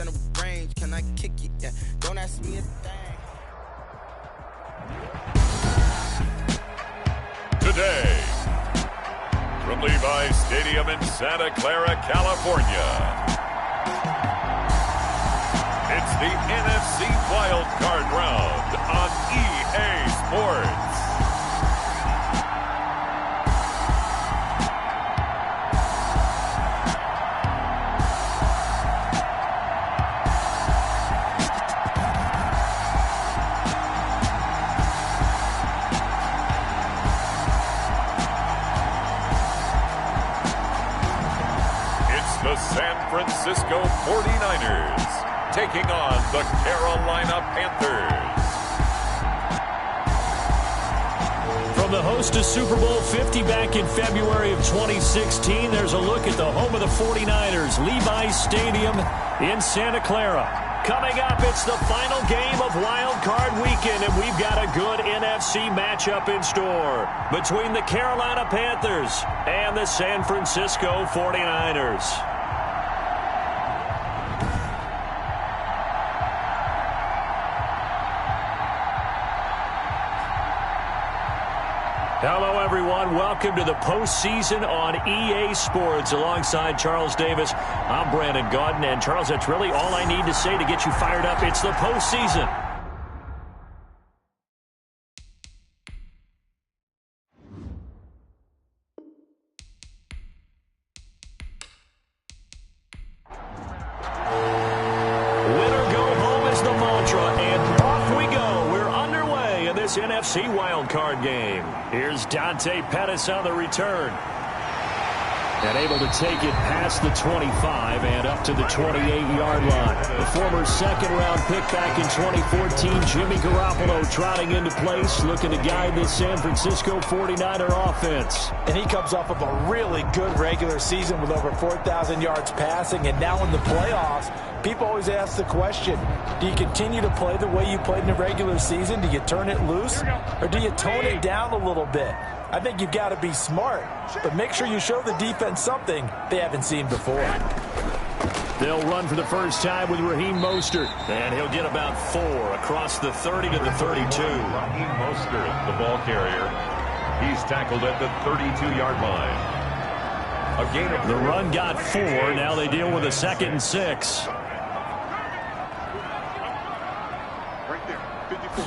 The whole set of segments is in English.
center range. Can I kick it? Yeah. Don't ask me a thing. Today, from Levi's Stadium in Santa Clara, California, it's the NFC Wild Card Round on EA Sports. The San Francisco 49ers taking on the Carolina Panthers. From the host to Super Bowl 50 back in February of 2016, there's a look at the home of the 49ers, Levi's Stadium in Santa Clara. Coming up, it's the final game of Wild Card Weekend, and we've got a good NFC matchup in store between the Carolina Panthers and the San Francisco 49ers. Hello, everyone. Welcome to the postseason on EA Sports. Alongside Charles Davis, I'm Brandon Gaudin. And, Charles, that's really all I need to say to get you fired up. It's the postseason. Winner go home is the mantra, and off we go. We're underway in this NFC wildcard game. Here's Dante Pettis on the return. And able to take it past the 25 and up to the 28-yard line. The former second-round pick back in 2014, Jimmy Garoppolo, trotting into place, looking to guide this San Francisco 49er offense. And he comes off of a really good regular season with over 4,000 yards passing. And now in the playoffs, people always ask the question, do you continue to play the way you played in the regular season? Do you turn it loose? Or do you tone it down a little bit? I think you've got to be smart, but make sure you show the defense something they haven't seen before. They'll run for the first time with Raheem Mostert, and he'll get about 4 across the 30 to the 32. Raheem Mostert, the ball carrier. He's tackled at the 32-yard line. A gain of the run got 4. Now they deal with a 2nd and 6. Right there, 54.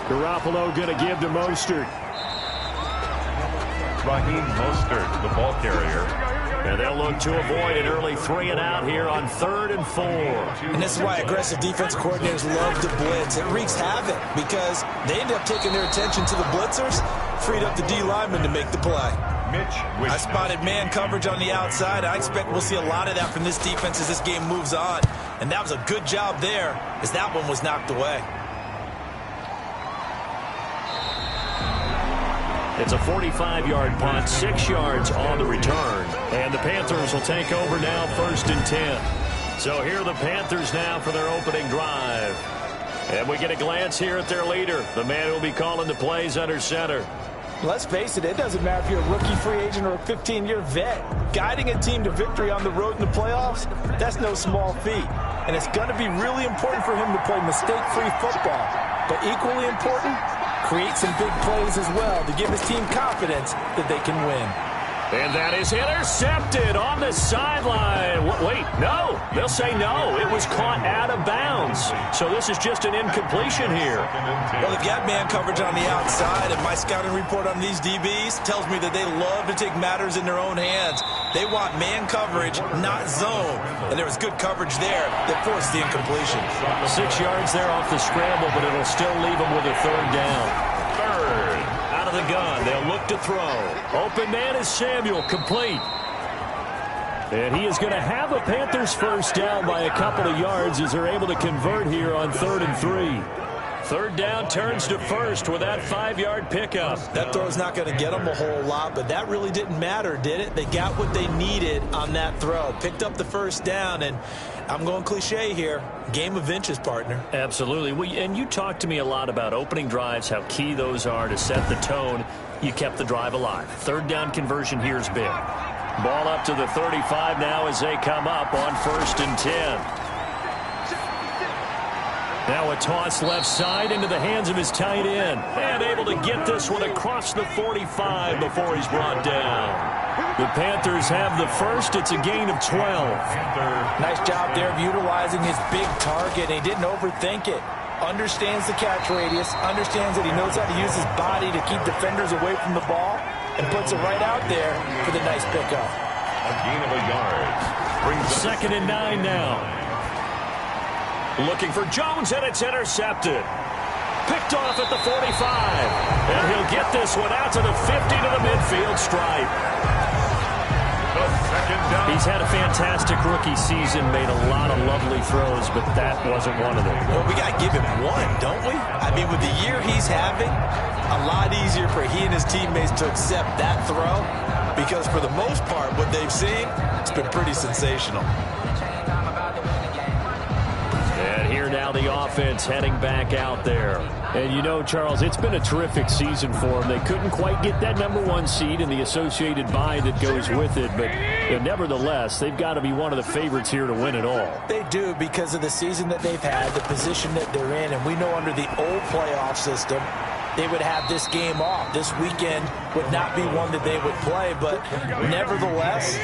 Garoppolo going to give to Mostert. Raheem Mostert, the ball carrier. And they'll look to avoid an early 3-and-out here on 3rd and 4. And this is why aggressive defense coordinators love to blitz. It wreaks havoc because they end up taking their attention to the blitzers, freed up the D lineman to make the play. I spotted man coverage on the outside. I expect we'll see a lot of that from this defense as this game moves on. And that was a good job there as that one was knocked away. It's a 45-yard punt, 6 yards on the return. And the Panthers will take over now, 1st and 10. So here are the Panthers now for their opening drive. And we get a glance here at their leader, the man who will be calling the plays under center. Let's face it doesn't matter if you're a rookie free agent or a 15-year vet. Guiding a team to victory on the road in the playoffs, that's no small feat. And it's going to be really important for him to play mistake-free football. But equally important, create some big plays as well to give his team confidence that they can win. And that is intercepted on the sideline. Wait, no. They'll say no. It was caught out of bounds. So this is just an incompletion here. Well, they've got man coverage on the outside, and my scouting report on these DBs tells me that they love to take matters in their own hands. They want man coverage, not zone. And there was good coverage there that forced the incompletion. 6 yards there off the scramble, but it'll still leave them with a 3rd down. 3rd. Out of the gun, they'll look to throw. Open man is Samuel, complete. And he is going to have a Panthers first down by a couple of yards as they're able to convert here on 3rd and 3. 3rd down turns to 1st with that 5-yard pickup. That throw's not going to get them a whole lot, but that really didn't matter, did it? They got what they needed on that throw. Picked up the first down, and I'm going cliche here. Game of inches, partner. Absolutely. And you talked to me a lot about opening drives, how key those are to set the tone. You kept the drive alive. 3rd down conversion here is big. Ball up to the 35 now as they come up on 1st and 10. Now a toss left side into the hands of his tight end. And able to get this one across the 45 before he's brought down. The Panthers have the first. It's a gain of 12. Nice job there of utilizing his big target. He didn't overthink it. Understands the catch radius. Understands that he knows how to use his body to keep defenders away from the ball. And puts it right out there for the nice pickup. A gain of a yard. 2nd and 9 now. Looking for Jones, and it's intercepted. Picked off at the 45. And he'll get this one out to the 50 to the midfield stripe. He's had a fantastic rookie season, made a lot of lovely throws, but that wasn't one of them. Well, we got to give him one, don't we? I mean, with the year he's having, a lot easier for he and his teammates to accept that throw because for the most part, what they've seen, it's been pretty sensational. And here now the offense heading back out there. And you know, Charles, it's been a terrific season for them. They couldn't quite get that #1 seed and the associated bye that goes with it. But nevertheless, they've got to be one of the favorites here to win it all. They do because of the season that they've had, the position that they're in. And we know under the old playoff system, they would have this game off. This weekend would not be one that they would play, but nevertheless,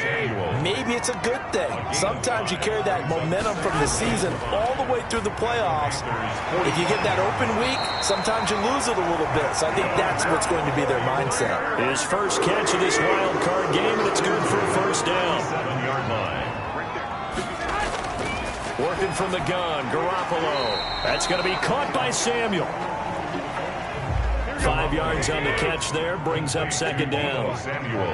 maybe it's a good thing. Sometimes you carry that momentum from the season all the way through the playoffs. If you get that open week, sometimes you lose it a little bit. So I think that's what's going to be their mindset. His first catch of this wild card game, and it's good for a 1st down. 7-yard line. Working from the gun, Garoppolo. That's going to be caught by Samuel. 5 yards on the catch there, brings up 2nd down. Samuel.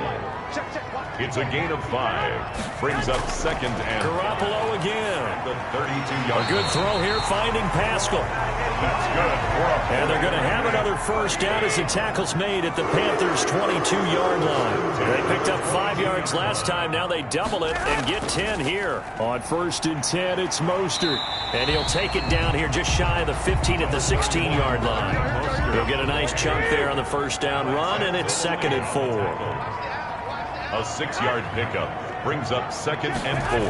It's a gain of 5. Brings up 2nd and Garoppolo again. the 32-yard. A good throw here, finding Pascal. That's good. And they're going to have another 1st down as the tackle's made at the Panthers' 22-yard line. They picked up 5 yards last time. Now they double it and get 10 here. On 1st and 10, it's Mostert. And he'll take it down here just shy of the 15 at the 16-yard line. He'll get a nice chunk there on the 1st down run, and it's 2nd and 4. A 6-yard pickup brings up 2nd and 4.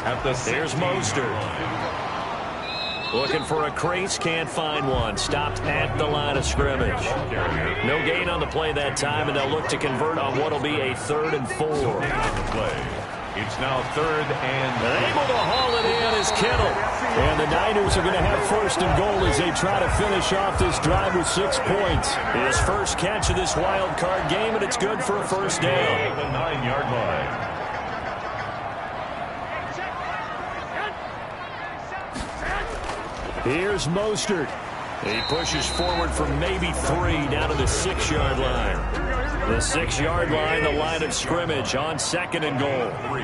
At the There's Mostert. Looking for a crease, can't find one. Stopped at the line of scrimmage. No gain on the play that time, and they'll look to convert on what will be a 3rd and 4. It's now 3rd and able to haul it in is Kittle. And the Niners are going to have 1st and goal as they try to finish off this drive with 6 points. His first catch of this wild card game, and it's good for a 1st down. the 9-yard line. Here's Mostert. He pushes forward for maybe 3 down to the 6-yard line. The 6-yard line, the line of scrimmage on 2nd and goal. 3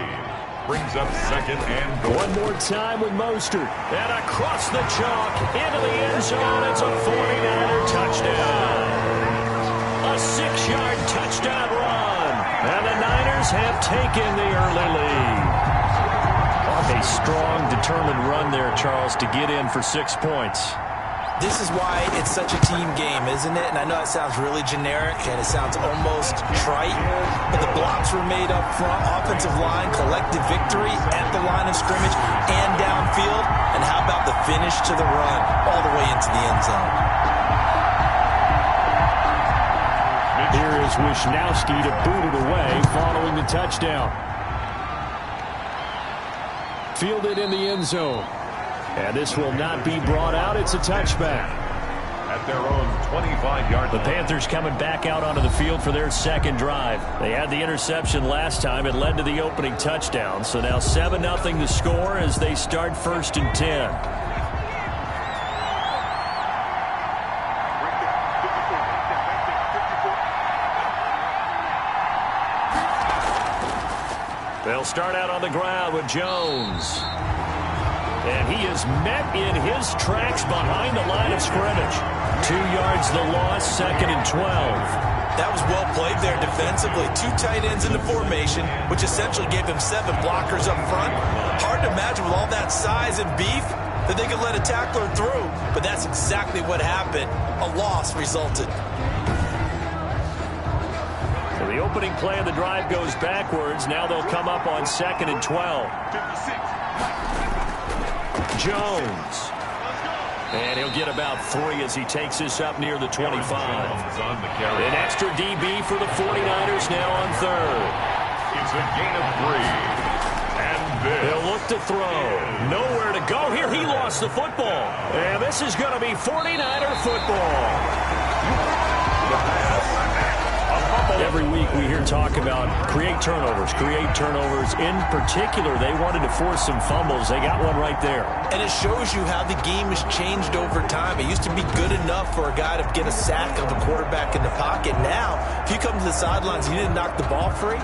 brings up 2nd and goal. One more time with Mostert. And across the chalk into the end zone. It's a 49er touchdown. A 6-yard touchdown run. And the Niners have taken the early lead. A strong, determined run there, Charles, to get in for 6 points. This is why it's such a team game, isn't it? And I know it sounds really generic and it sounds almost trite, but the blocks were made up front, offensive line, collective victory at the line of scrimmage and downfield. And how about the finish to the run all the way into the end zone? Here is Wisnowski to boot it away following the touchdown. Fielded in the end zone. And this will not be brought out. It's a touchback. At their own 25-yard The line. Panthers coming back out onto the field for their 2nd drive. They had the interception last time. It led to the opening touchdown. So now 7-0 the score as they start 1st and 10. They'll start out on the ground with Jones. And he is met in his tracks behind the line of scrimmage. 2 yards the loss, 2nd and 12. That was well played there defensively. 2 tight ends in the formation, which essentially gave them 7 blockers up front. Hard to imagine with all that size and beef that they could let a tackler through. But that's exactly what happened. A loss resulted. The The opening play of the drive goes backwards. Now they'll come up on 2nd and 12. Jones. And he'll get about 3 as he takes this up near the 25. An extra DB for the 49ers now on 3rd. It's a gain of 3. And He'll look to throw. Nowhere to go here. He lost the football. And this is going to be 49er football. Every week we hear talk about create turnovers. In particular, they wanted to force some fumbles. They got one right there. And it shows you how the game has changed over time. It used to be good enough for a guy to get a sack of the quarterback in the pocket. Now, if you come to the sidelines and you didn't knock the ball free,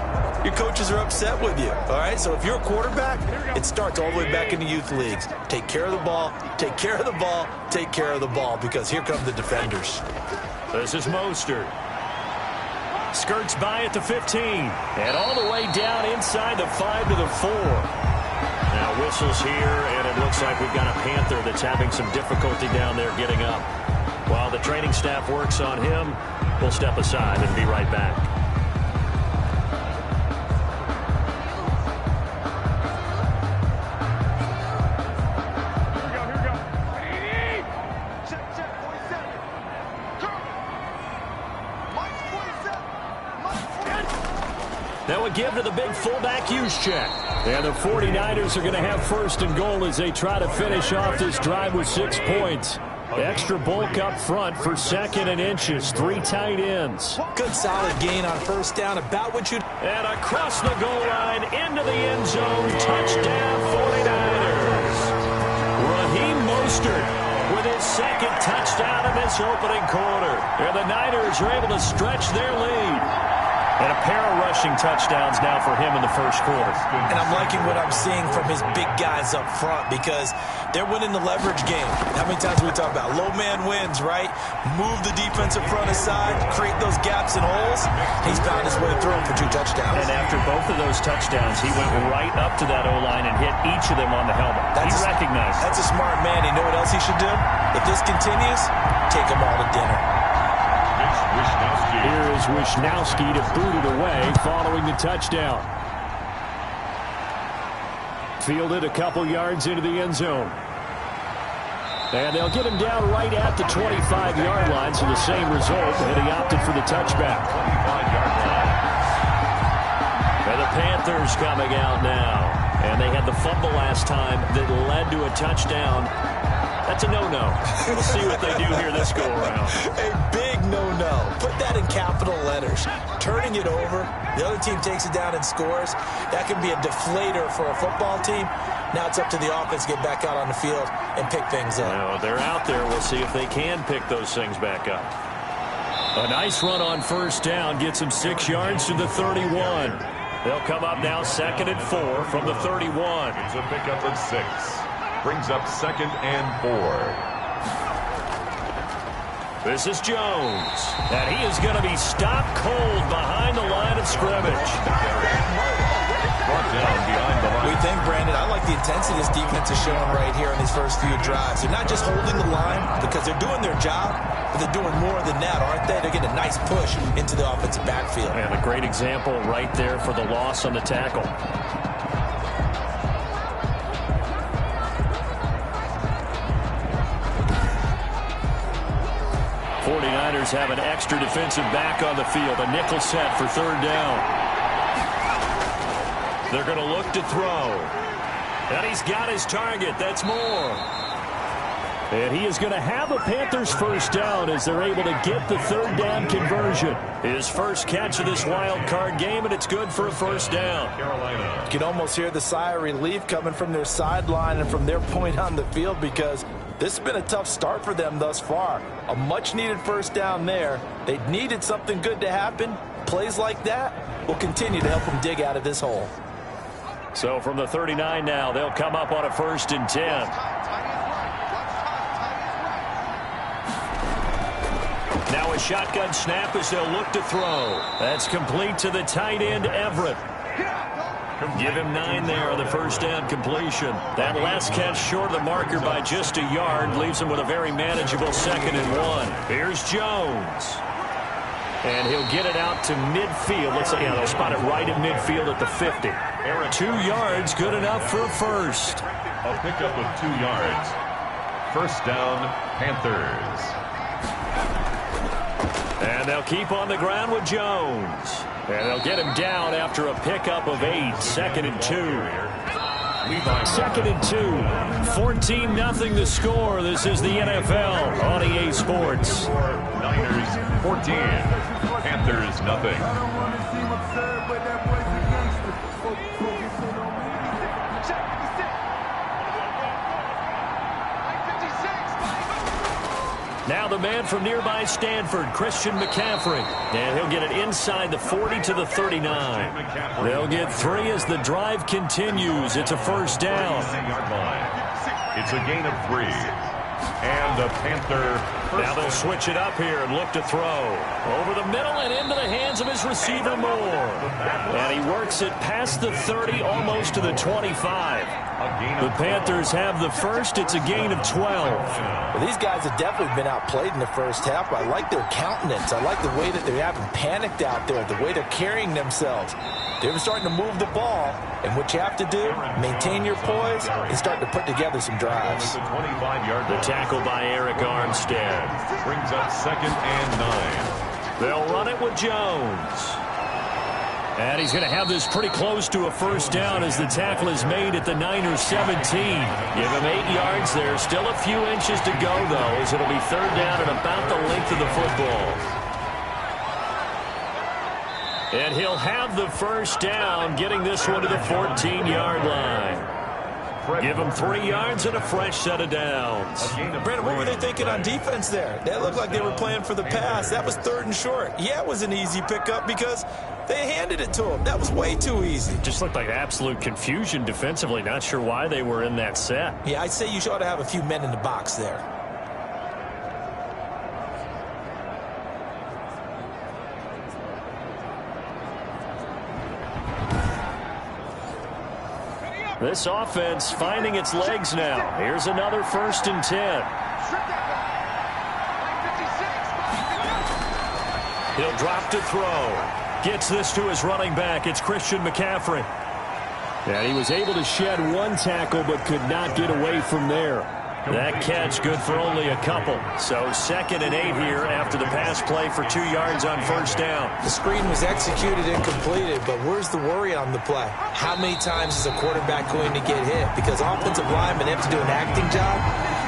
your coaches are upset with you. All right, so if you're a quarterback, it starts all the way back in the youth leagues. Take care of the ball, take care of the ball, take care of the ball, because here come the defenders. This is Mostert. Skirts by at the 15. And all the way down inside the 5 to the 4. Now whistles here, and it looks like we've got a Panther that's having some difficulty down there getting up. While the training staff works on him, we'll step aside and be right back. That would give to the big fullback Juszczyk. And the 49ers are going to have 1st and goal as they try to finish off this drive with 6 points. Extra bulk up front for 2nd and inches. 3 tight ends. Good solid gain on 1st down. About what you... And across the goal line into the end zone. Touchdown 49ers. Raheem Mostert with his 2nd touchdown in this opening quarter. And the Niners are able to stretch their lead. And a pair of rushing touchdowns now for him in the 1st quarter. And I'm liking what I'm seeing from his big guys up front, because they're winning the leverage game. How many times do we talk about low man wins, right? Move the defensive front aside, create those gaps and holes. He's found his way through them for 2 touchdowns. And after both of those touchdowns, he went right up to that O-line and hit each of them on the helmet. He recognized it. That's a smart man. You know what else he should do? If this continues, take them all to dinner. Here is Wishnowski to boot it away following the touchdown. Fielded a couple yards into the end zone. And they'll get him down right at the 25-yard line, so the same result, and he opted for the touchback. And the Panthers coming out now. And they had the fumble last time that led to a touchdown. That's a no-no. We'll see what they do here this go-around. A big no-no. Put that in capital letters. Turning it over, the other team takes it down and scores. That can be a deflator for a football team. Now it's up to the offense to get back out on the field and pick things up. Well, they're out there. We'll see if they can pick those things back up. A nice run on 1st down gets them 6 yards to the 31. They'll come up now 2nd and 4 from the 31. It's a pickup of 6. Brings up 2nd and 4. This is Jones. And he is going to be stopped cold behind the line of scrimmage. Brought down behind the line. We think, Brandon, I like the intensity this defense is showing right here in these first few drives. They're not just holding the line because they're doing their job, but they're doing more than that, aren't they? They're getting a nice push into the offensive backfield. And a great example right there for the loss on the tackle. 49ers have an extra defensive back on the field. A nickel set for 3rd down. They're going to look to throw. And he's got his target. That's Moore. And he is going to have a Panthers 1st down as they're able to get the 3rd down conversion. His first catch of this wild card game, and it's good for a 1st down. Carolina. You can almost hear the sigh of relief coming from their sideline and from their point on the field, because this has been a tough start for them thus far. A much-needed 1st down there. They needed something good to happen. Plays like that will continue to help them dig out of this hole. So from the 39 now, they'll come up on a 1st and 10. Now a shotgun snap as they'll look to throw. That's complete to the tight end, Everett. Give him 9 there on the 1st down completion. That last catch short of the marker by just a yard leaves him with a very manageable 2nd and 1. Here's Jones. And he'll get it out to midfield. Looks like they'll spot it right at midfield at the 50. 2 yards, good enough for a first. A pickup of 2 yards. First down, Panthers. And they'll keep on the ground with Jones. And they'll get him down after a pickup of 8. 2nd and 2. 2nd and 2. 14-0 the score. This is the NFL on EA Sports. Niners 14. Panthers nothing. Now the man from nearby Stanford, Christian McCaffrey. And he'll get it inside the 40 to the 39. They'll get 3 as the drive continues. It's a first down. It's a gain of 3. And the Panther. Now they'll switch it up here and look to throw. Over the middle and into the hands of his receiver Moore. And he works it past the 30, almost to the 25. The Panthers have the first. It's a gain of 12. Well, these guys have definitely been outplayed in the first half. I like their countenance. I like the way that they haven't panicked out there, the way they're carrying themselves. They're starting to move the ball, and what you have to do, maintain your poise and start to put together some drives. The tackle by Eric Armstead brings up 2nd and 9. They'll run it with Jones. And he's going to have this pretty close to a first down as the tackle is made at the Niners 17. Give him 8 yards there. Still a few inches to go, though, as it'll be 3rd down and about the length of the football. And he'll have the first down, getting this one to the 14-yard line. Give them 3 yards and a fresh set of downs. Brandon, what were they thinking on defense there? That looked like they were playing for the pass. That was 3rd and short. Yeah, it was an easy pickup because they handed it to him. That was way too easy. Just looked like absolute confusion defensively. Not sure why they were in that set. Yeah, I'd say you ought to have a few men in the box there. This offense finding its legs now. Here's another 1st and 10. He'll drop to throw. Gets this to his running back. It's Christian McCaffrey. And he was able to shed 1 tackle but could not get away from there. That catch good for only a couple. So 2nd and 8 here after the pass play for 2 yards on first down. The screen was executed and completed, but where's the worry on the play? How many times is a quarterback going to get hit? Because offensive linemen have to do an acting job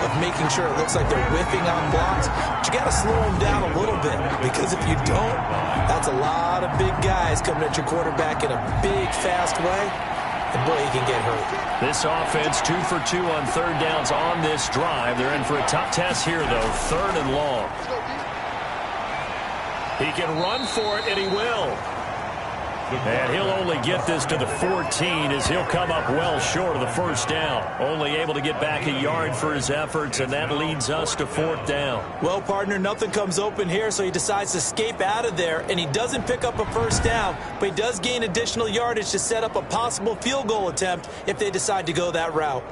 of making sure it looks like they're whiffing on blocks. But you got to slow them down a little bit, because if you don't, that's a lot of big guys coming at your quarterback in a big, fast way. And boy, he can get hurt. This offense 2 for 2 on 3rd downs on this drive. They're in for a tough test here, though. 3rd and long. He can run for it, and he will. And he'll only get this to the 14 as he'll come up well short of the first down. Only able to get back a yard for his efforts, and that leads us to 4th down. Well, partner, nothing comes open here, so he decides to escape out of there, and he doesn't pick up a first down, but he does gain additional yardage to set up a possible field goal attempt if they decide to go that route.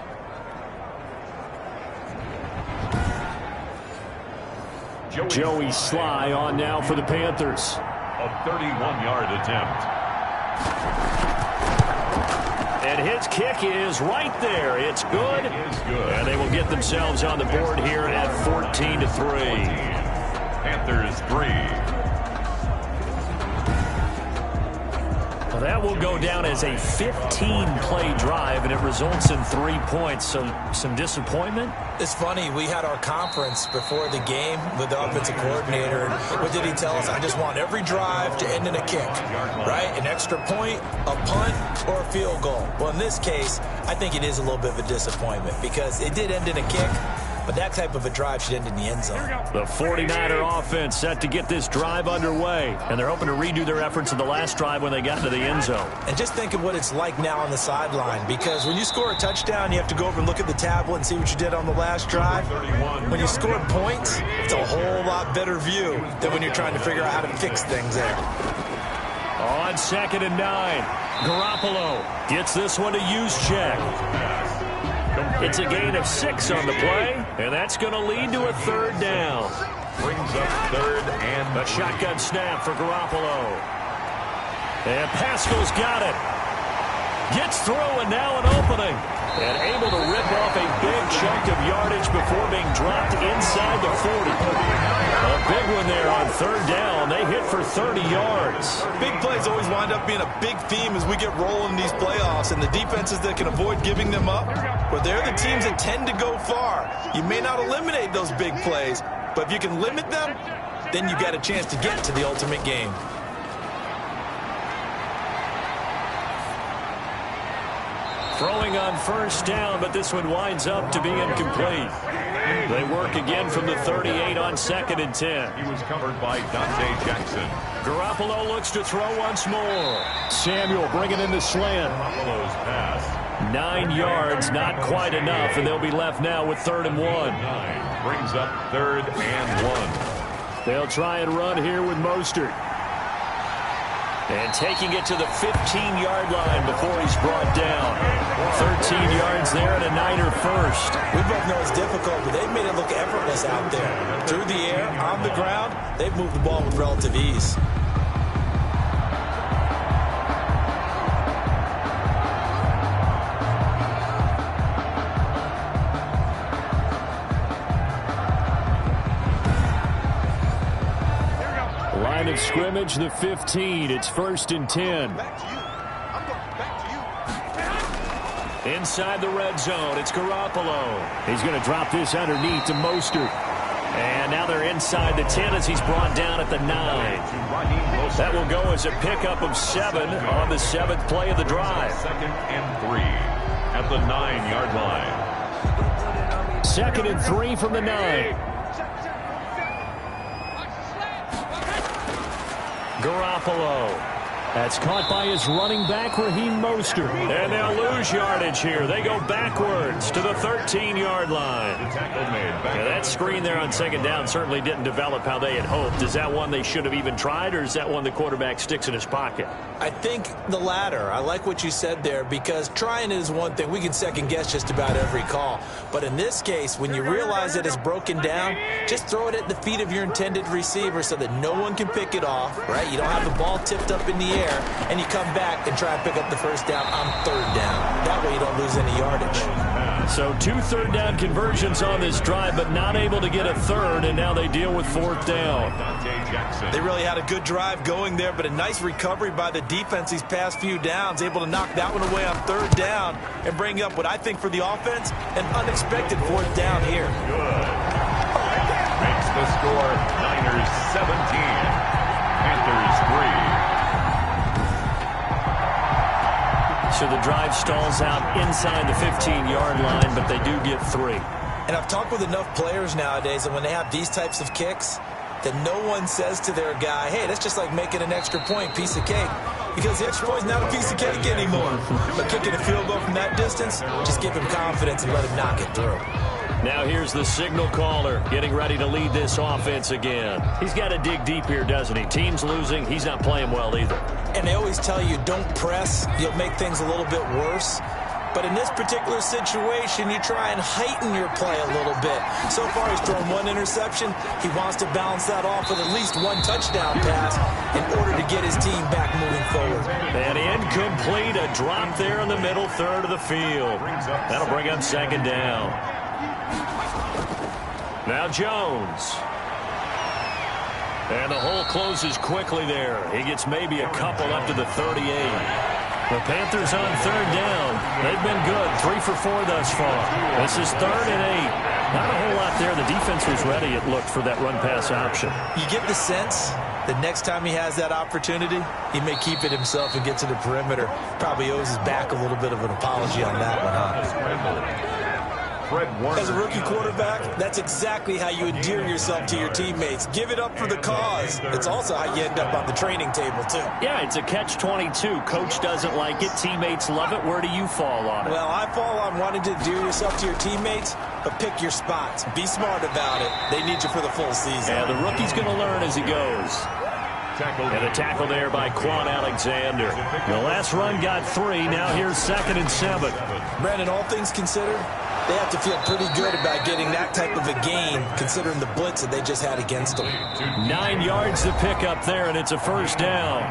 Joey Sly on now for the Panthers. A 31-yard attempt. And his kick is right there. It's good. It is good. And they will get themselves on the board here at 14 to 3. Panthers 3. Well, that will go down as a 15-play drive, and it results in 3 points. So some disappointment. It's funny, we had our conference before the game with the offensive coordinator. What did he tell us? I just want every drive to end in a kick, right? An extra point, a punt, or a field goal. Well, in this case, I think it is a little bit of a disappointment because it did end in a kick, but that type of a drive should end in the end zone. The 49er offense set to get this drive underway, and they're hoping to redo their efforts in the last drive when they got into the end zone. And just think of what it's like now on the sideline, because when you score a touchdown, you have to go over and look at the tablet and see what you did on the last drive. When you score points, it's a whole lot better view than when you're trying to figure out how to fix things there. On 2nd and 9, Garoppolo gets this one to use check. It's a gain of 6 on the play, and that's going to lead to a 3rd down. Brings up third and a shotgun snap for Garoppolo. And Pascal's got it. Gets through, and now an opening. And able to rip off a big chunk of yardage before being dropped inside the 40. A big one there on third down. They hit for 30 yards. Big plays always wind up being a big theme as we get rolling in these playoffs, and the defenses that can avoid giving them up, well, they're the teams that tend to go far. You may not eliminate those big plays, but if you can limit them, then you got a chance to get to the ultimate game. Throwing on first down, but this one winds up to be incomplete. They work again from the 38 on 2nd and 10. he was covered by Dante Jackson. Garoppolo looks to throw once more. Samuel bringing in the slant. Garoppolo's pass. 9 yards, not quite enough, and they'll be left now with 3rd and 1. Brings up 3rd and 1. They'll try and run here with Mostert. And taking it to the 15-yard line before he's brought down. 13 yards there and a Niner first. We both know it's difficult, but they've made it look effortless out there. Through the air, on the ground, they've moved the ball with relative ease. Line of scrimmage, the 15. It's 1st and 10. Inside the red zone, it's Garoppolo. He's going to drop this underneath to Mostert. And now they're inside the 10 as he's brought down at the 9. That will go as a pickup of 7 on the 7th play of the drive. 2nd and 3 at the 9-yard line. 2nd and 3 from the 9. Garoppolo. That's caught by his running back, Raheem Mostert. And they'll lose yardage here. They go backwards to the 13-yard line. Yeah, that screen there on 2nd down certainly didn't develop how they had hoped. Is that one they should have even tried, or is that one the quarterback sticks in his pocket? I think the latter. I like what you said there, because trying it is one thing. We can second-guess just about every call. But in this case, when you realize that it's broken down, just throw it at the feet of your intended receiver so that no one can pick it off, right? You don't have the ball tipped up in the air, and you come back and try and pick up the first down on 3rd down. That way you don't lose any yardage. So 2 third-down conversions on this drive, but not able to get a third, and now they deal with 4th down. They really had a good drive going there, but a nice recovery by the defense these past few downs, able to knock that one away on 3rd down and bring up what I think for the offense, an unexpected 4th down here. Good. Makes the score Niners 17, Panthers 3. So the drive stalls out inside the 15-yard line, but they do get 3. And I've talked with enough players nowadays, and when they have these types of kicks, that no one says to their guy, hey, that's just like making an extra point, piece of cake. Because the extra point is not a piece of cake anymore. But kicking a field goal from that distance, just give him confidence and let him knock it through. Now here's the signal caller getting ready to lead this offense again. He's got to dig deep here, doesn't he? Team's losing. He's not playing well either. And they always tell you, don't press. You'll make things a little bit worse. But in this particular situation, you try and heighten your play a little bit. So far, he's thrown 1 interception. He wants to balance that off with at least 1 touchdown pass in order to get his team back moving forward. And incomplete, a drop there in the middle third of the field. That'll bring up 2nd down. Now Jones. And the hole closes quickly there. He gets maybe a couple up to the 38. The Panthers on 3rd down. They've been good. 3 for 4 thus far. This is 3rd and 8. Not a whole lot there. The defense was ready, it looked, for that run-pass option. You get the sense that next time he has that opportunity, he may keep it himself and get to the perimeter. Probably owes his back a little bit of an apology on that one, huh? As a rookie quarterback, that's exactly how you endear yourself to your teammates. Give it up for the cause. It's also how you end up on the training table, too. Yeah, it's a catch-22. Coach doesn't like it. Teammates love it. Where do you fall on it? Well, I fall on wanting to endear yourself to your teammates, but pick your spots. Be smart about it. They need you for the full season. Yeah, the rookie's going to learn as he goes. And a tackle there by Quan Alexander. The last run got 3. Now here's 2nd and 7. Brandon, all things considered, they have to feel pretty good about getting that type of a gain, considering the blitz that they just had against them. 9 yards to pick up there, and it's a first down.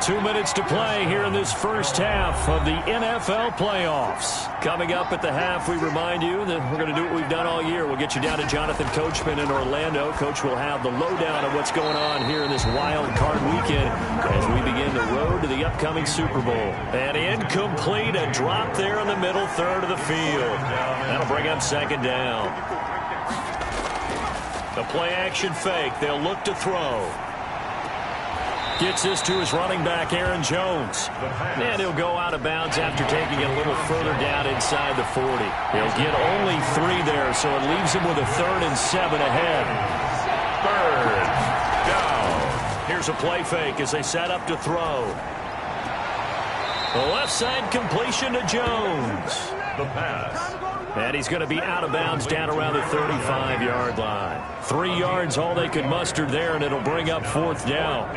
2 minutes to play here in this first half of the NFL playoffs. Coming up at the half, we remind you that we're going to do what we've done all year. We'll get you down to Jonathan Coachman in Orlando. Coach will have the lowdown of what's going on here in this wild card weekend as we begin the road to the upcoming Super Bowl. And incomplete, a drop there in the middle third of the field. That'll bring up second down. The play action fake. They'll look to throw. Gets this to his running back, Aaron Jones. And he'll go out of bounds after taking it a little further down inside the 40. He'll get only 3 there, so it leaves him with a 3rd and 7 ahead. 3rd down. Here's a play fake as they set up to throw. The left side completion to Jones. The pass. And he's going to be out of bounds down around the 35-yard line. 3 yards all they could muster there, and it'll bring up 4th down.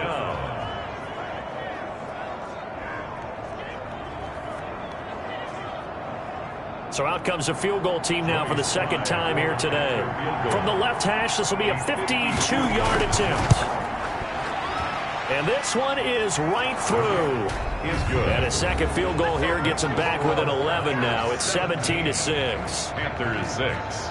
So out comes the field goal team now for the second time here today. From the left hash, this will be a 52-yard attempt. And this one is right through. And a second field goal here gets them back within 11 now. It's 17-6. Panthers 6.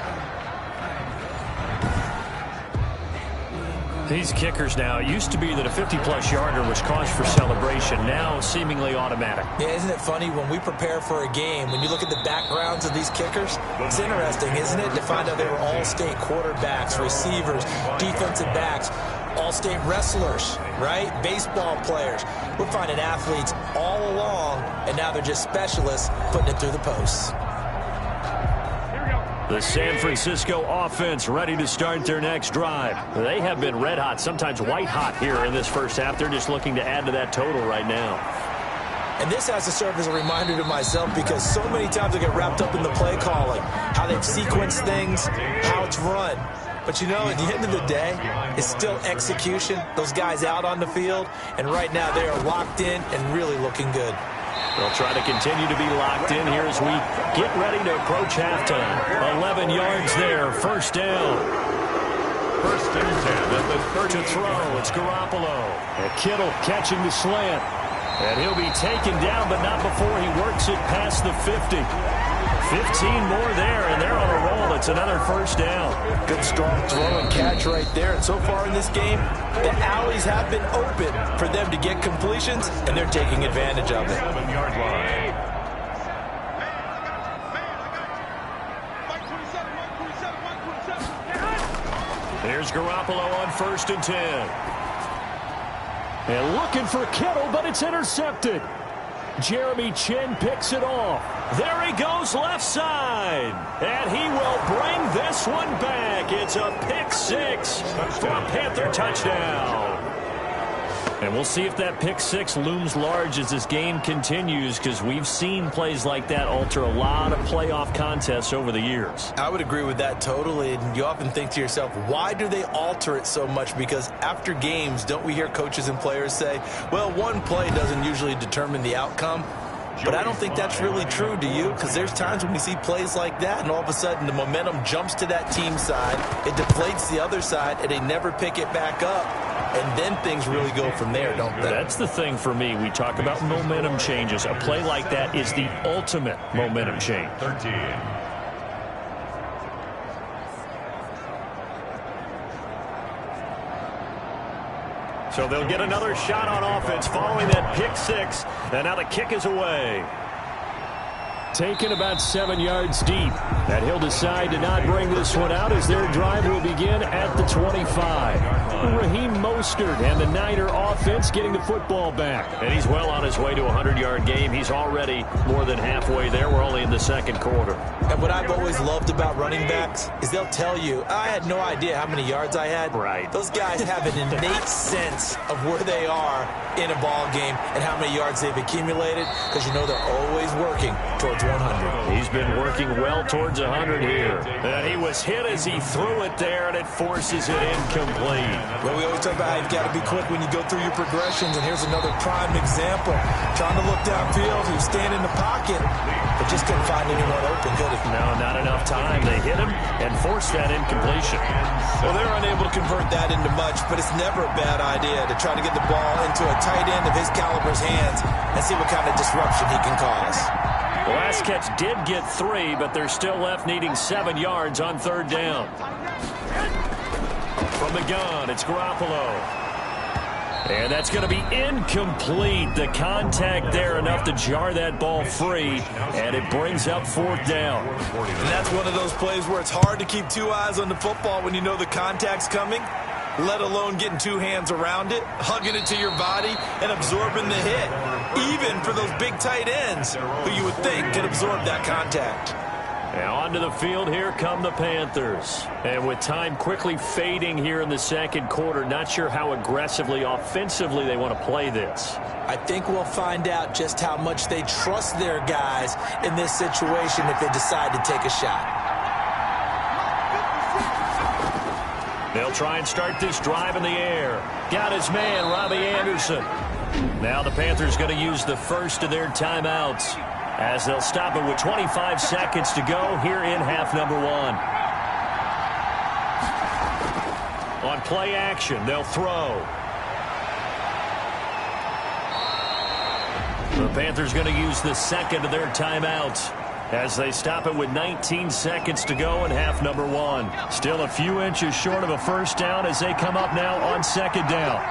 These kickers now, it used to be that a 50-plus yarder was cause for celebration. Now seemingly automatic. Yeah, isn't it funny when we prepare for a game, when you look at the backgrounds of these kickers, it's interesting, isn't it, to find out they were all-state quarterbacks, receivers, defensive backs, all-state wrestlers, right? Baseball players. We're finding athletes all along, and now they're just specialists putting it through the posts. The San Francisco offense ready to start their next drive. They have been red hot, sometimes white hot here in this first half. They're just looking to add to that total right now. And this has to serve as a reminder to myself because so many times I get wrapped up in the play calling, how they've sequenced things, how it's run. But, you know, at the end of the day, it's still execution. Those guys out on the field, and right now they are locked in and really looking good. They'll try to continue to be locked in here as we get ready to approach halftime. 11 yards there, first down. 1st and 10 at the 30. To throw, it's Garoppolo. And Kittle catching the slant. And he'll be taken down, but not before he works it past the 50. 15 more there, and they're on a roll. It's another first down. Good, strong throw and catch right there. And so far in this game, the alleys have been open for them to get completions, and they're taking advantage of it. 7-yard line. Here's Garoppolo on 1st and 10. And looking for Kittle, but it's intercepted. Jeremy Chin picks it off. There he goes left side. And he will bring this one back. It's a pick 6 for a Panther touchdown. And we'll see if that pick 6 looms large as this game continues, because we've seen plays like that alter a lot of playoff contests over the years. I would agree with that totally. And you often think to yourself, why do they alter it so much? Because after games, don't we hear coaches and players say, well, one play doesn't usually determine the outcome? But I don't think that's really true, do you? Because there's times when we see plays like that, and all of a sudden the momentum jumps to that team side, it deflates the other side, and they never pick it back up. And then things really go from there, don't they? That's the thing for me. We talk about momentum changes. A play like that is the ultimate momentum change. 13. So they'll get another shot on offense following that pick 6. And now the kick is away. Taken about 7 yards deep. And he'll decide to not bring this one out as their drive will begin at the 25. Raheem Mostert and the Niner offense getting the football back. And he's well on his way to a 100-yard game. He's already more than halfway there. We're only in the second quarter. And what I've always loved about running backs is they'll tell you, I had no idea how many yards I had. Right. Those guys have an innate sense of where they are in a ball game and how many yards they've accumulated, because you know they're always working towards 100. He's been working well towards towards 100 here. And he was hit as he threw it there, and it forces it incomplete. Well, we always talk about how you've got to be quick when you go through your progressions, and here's another prime example. Trying to look downfield, he was standing in the pocket, but just couldn't find anyone open, could he? No, not enough time. They hit him and forced that incompletion. Well, they were unable to convert that into much, but it's never a bad idea to try to get the ball into a tight end of his caliber's hands and see what kind of disruption he can cause. The last catch did get 3, but they're still left needing 7 yards on 3rd down. From the gun, it's Garoppolo. And that's going to be incomplete. The contact there enough to jar that ball free, and it brings up 4th down. And that's one of those plays where it's hard to keep 2 eyes on the football when you know the contact's coming, let alone getting 2 hands around it, hugging it to your body, and absorbing the hit, even for those big tight ends who you would think could absorb that contact. Now onto the field, here come the Panthers. And with time quickly fading here in the 2nd quarter, not sure how aggressively, offensively they want to play this. I think we'll find out just how much they trust their guys in this situation if they decide to take a shot. They'll try and start this drive in the air. Got his man, Robbie Anderson. Now the Panthers going to use the first of their timeouts, as they'll stop it with 25 seconds to go here in half number 1. On play action, they'll throw. The Panthers going to use the second of their timeouts, as they stop it with 19 seconds to go in half number 1. Still a few inches short of a first down as they come up now on 2nd down.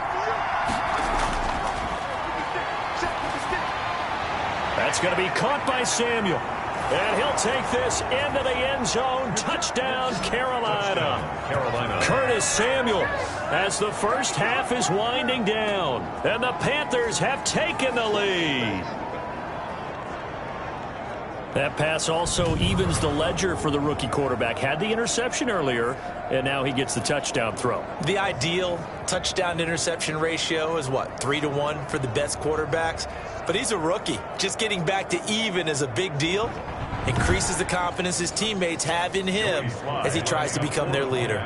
That's going to be caught by Samuel. And he'll take this into the end zone. Touchdown, Carolina. Curtis Samuel, as the first half is winding down. And the Panthers have taken the lead. That pass also evens the ledger for the rookie quarterback. Had the interception earlier, and now he gets the touchdown throw. The ideal touchdown-interception ratio is, what, 3-to-1 for the best quarterbacks? But he's a rookie. Just getting back to even is a big deal. Increases the confidence his teammates have in him as he tries to become their leader.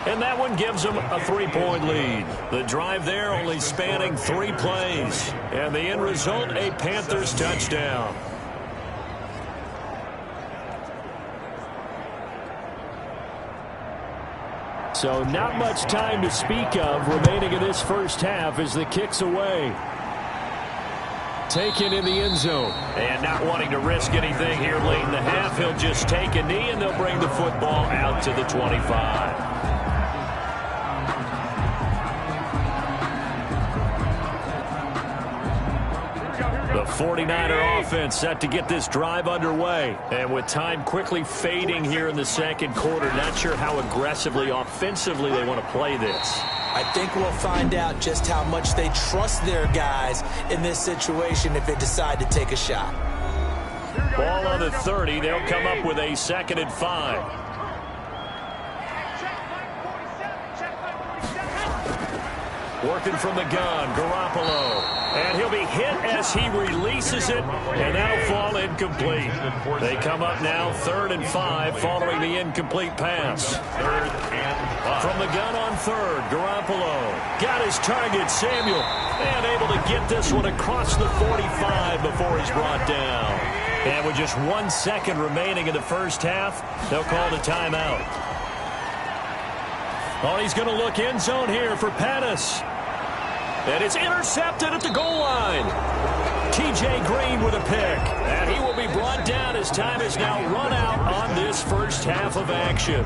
And that one gives them a 3-point lead. The drive there only spanning 3 plays. And the end result, a Panthers touchdown. So not much time to speak of remaining in this first half as the kick's away. Taken in the end zone. And not wanting to risk anything here late in the half, he'll just take a knee and they'll bring the football out to the 25. The 49er offense set to get this drive underway. And with time quickly fading here in the 2nd quarter, not sure how aggressively, offensively they want to play this. I think we'll find out just how much they trust their guys in this situation if they decide to take a shot. Ball on the 30. They'll come up with a 2nd and 5. Working from the gun, Garoppolo. And he'll be hit as he releases it, and that'll fall incomplete. They come up now 3rd and 5 following the incomplete pass. From the gun on 3rd, Garoppolo. Got his target, Samuel. And able to get this one across the 45 before he's brought down. And with just 1 second remaining in the first half, they'll call the timeout. Oh, he's going to look end zone here for Pettis. And it's intercepted at the goal line. T.J. Green with a pick. And he will be brought down as time is now run out on this first half of action.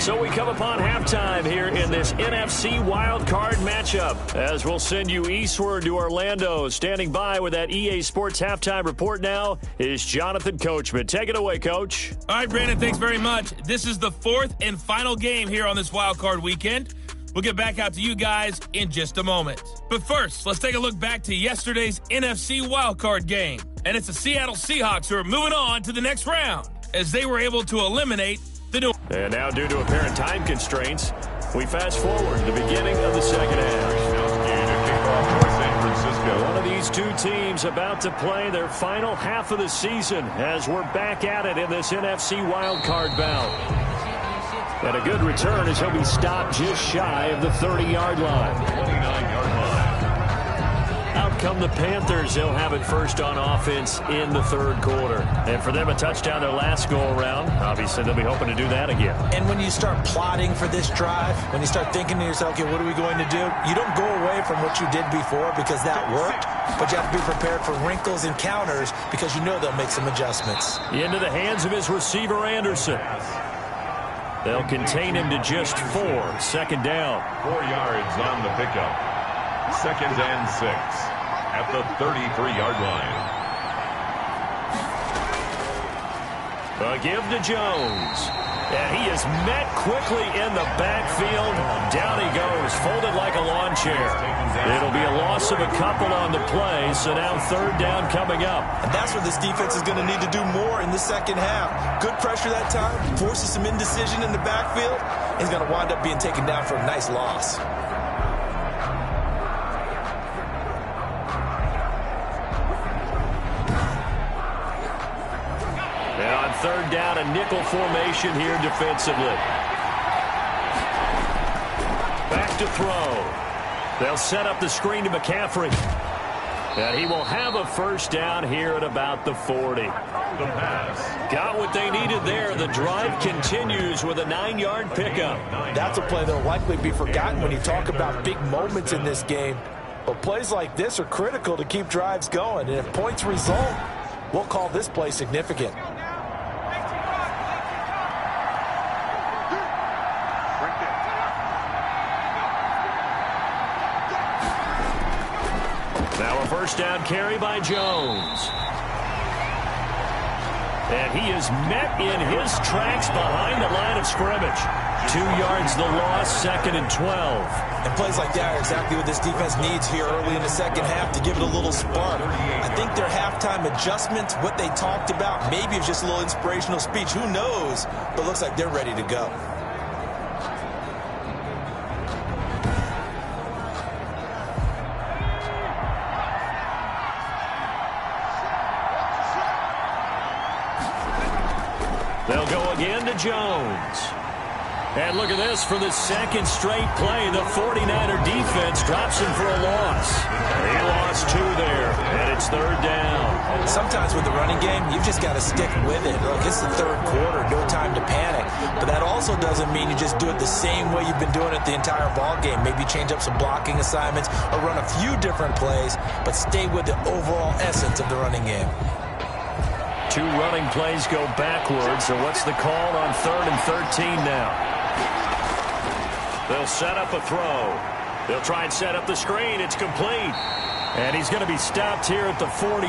So we come upon halftime here in this NFC wildcard matchup, as we'll send you eastward to Orlando. Standing by with that EA Sports halftime report now is Jonathan Coachman. Take it away, Coach. All right, Brandon, thanks very much. This is the 4th and final game here on this wildcard weekend. We'll get back out to you guys in just a moment. But first, let's take a look back to yesterday's NFC wildcard game. And it's the Seattle Seahawks who are moving on to the next round as they were able to eliminate the New. And now, due to apparent time constraints, we fast forward to the beginning of the second half. One of the These two teams about to play their final half of the season as we're back at it in this NFC wildcard bout. And a good return as he'll be stopped just shy of the 30-yard line. 29-yard line. Out come the Panthers. They'll have it first on offense in the third quarter. And for them, a touchdown their last go-around. Obviously, they'll be hoping to do that again. And when you start plotting for this drive, when you start thinking to yourself, okay, what are we going to do? You don't go away from what you did before because that worked, but you have to be prepared for wrinkles and counters because you know they'll make some adjustments. Into the hands of his receiver, Anderson. They'll contain him to just 4. Second down. 4 yards on the pickup. Second and 6 at the 33-yard line. A give to Jones. And he is met quickly in the backfield. Down he goes, folded like a lawn chair. It'll be a loss of a couple on the play, so now third down coming up. And that's where this defense is going to need to do more in the second half. Good pressure that time, forces some indecision in the backfield. He's going to wind up being taken down for a nice loss. And on third down, a nickel formation here defensively. Back to throw. They'll set up the screen to McCaffrey. And he will have a first down here at about the 40. The pass. Got what they needed there. The drive continues with a 9-yard pickup. That's a play that will likely be forgotten when you talk about big moments in this game. But plays like this are critical to keep drives going. And if points result, we'll call this play significant. Now a first down carry by Jones. And he is met in his tracks behind the line of scrimmage. 2 yards the loss, second and 12. And plays like that are exactly what this defense needs here early in the second half to give it a little spark. I think their halftime adjustments, what they talked about, maybe it's just a little inspirational speech. Who knows? But it looks like they're ready to go. They'll go again to Jones. And look at this, for the second straight play, the 49er defense drops him for a loss. He lost 2 there, and it's third down. Sometimes with the running game, you've just got to stick with it. Look, it's the third quarter, no time to panic. But that also doesn't mean you just do it the same way you've been doing it the entire ball game. Maybe change up some blocking assignments or run a few different plays, but stay with the overall essence of the running game. 2 running plays go backwards, so what's the call on third and 13 now? They'll set up a throw. They'll try and set up the screen. It's complete. And he's going to be stopped here at the 43,